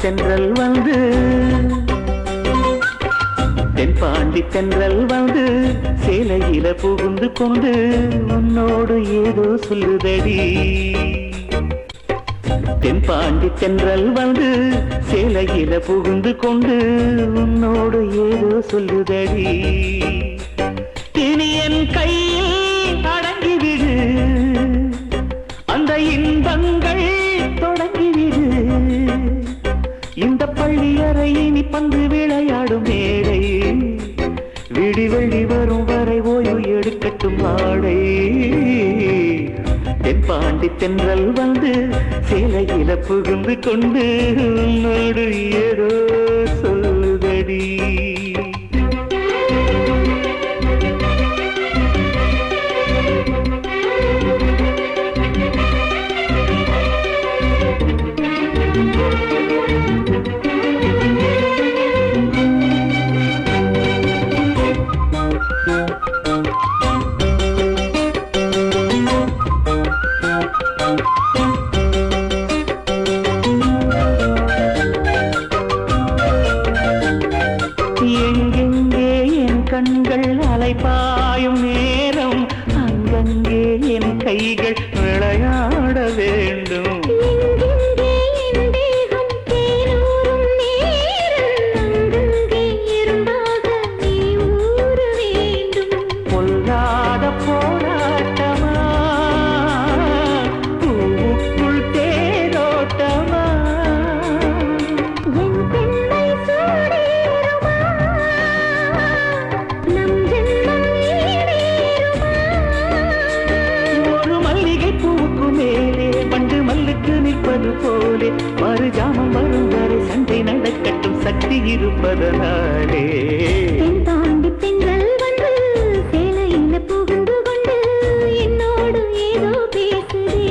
தென்றல் வந்து தென்பாண்டி தென்றல் வந்து சேலையில புகுந்து கொண்டு உன்னோடு ஏதோ சொல்லுதடி. தென்பாண்டி தென்றல் வந்து சேலையில புகுந்து கொண்டு உன்னோடு ஏதோ சொல்லுதடி. இனி என் கையில் அடங்கிவிடு, அந்த இன்பங்கள் தொடங்கிவிடு. இந்த பள்ளி அறை இனி பந்து விளையாடும் மேடை, விடி வெள்ளி வரும் வரை ஓய்வு எடுக்கட்டும் ஆடை. தென்பாண்டி தென்றல் வந்து சேலையில புகுந்து கொண்டு உன்னோடு ஏதோ சொல்லுதடி. எங்கெங்கே என் கண்கள் அலைபாயும் நேரம், அங்கங்கே என் கைகள் விளையாட வேண்டும். பொல்லாத போராட்டமா, பூவுக்குள் தேரோட்டமா, ஒரு மல்லிகை பூவுக்கு மேலே பண்டு மல்லுக்கு நிற்பது போலே மறு ஜாமம் வரும் வரை சண்டை நடக்கட்டும் சக்தி இருப்பதனாலே. தாண்டி பெண்கள் வந்து சேலையில புகுந்து கொண்டு என்னோடு ஏதோ பேசுதே.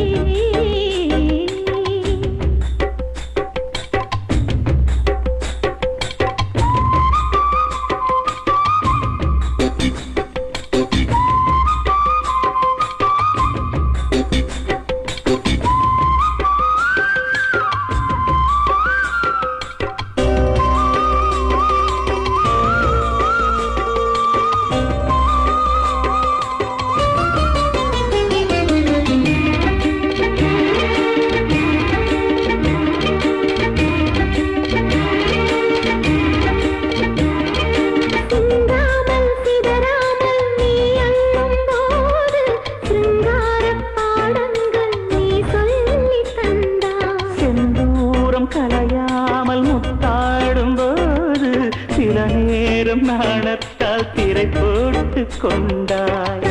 கலையாமல் முத்தாடும் போது சில நேரம் நாணத்தால் திரை போட்டு கொண்டாய்.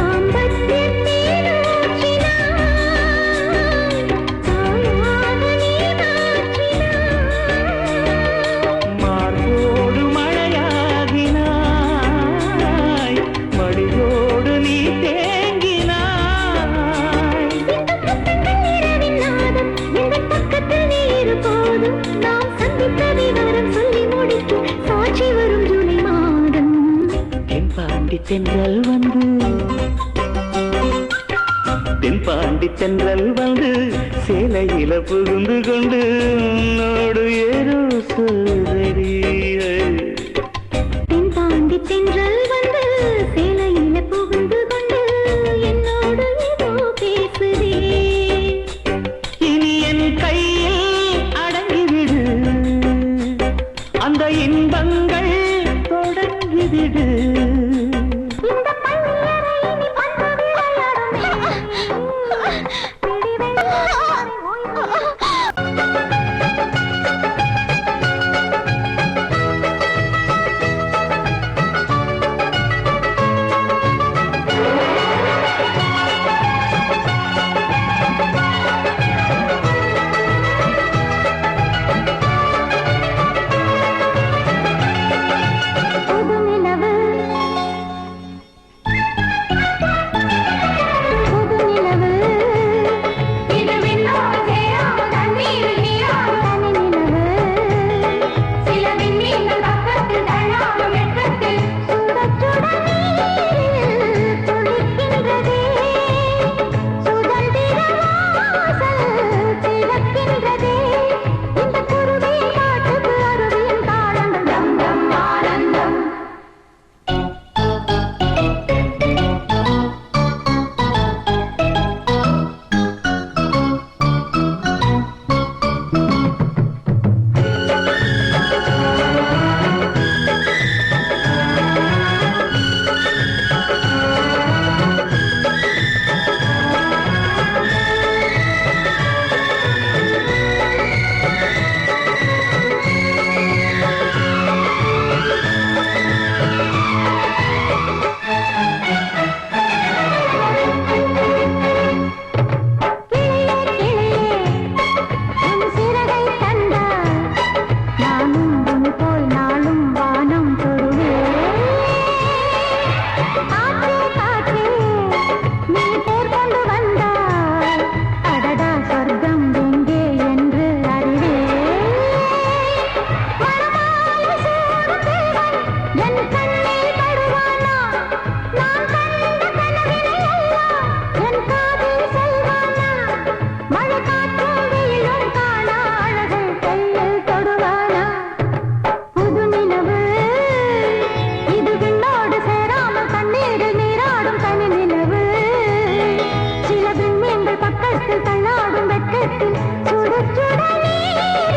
மார்போடு மழையாகினாய், மடியோடு நீ தேங்கினாய். தென்பாண்டி தென்றல் வந்து தென்பாண்டி தென்றல் வந்து சேலையில புகுந்து கொண்டு உன்னோடு ஏதோ சொல்லுதடி. தென்பாண்டி தென்றல் வந்து சேலையில புகுந்து கொண்டு என்னோடு ஏதோ பேசுதே. இனி என் கையில் அடங்கிவிடு, அந்த இன்பங்கள் தொடங்கிவிடு. இந்த பள்ளியறை இனி பந்து விளையாடும் விடி வெள்ளி ஓய்வு. புது நிலவு நீ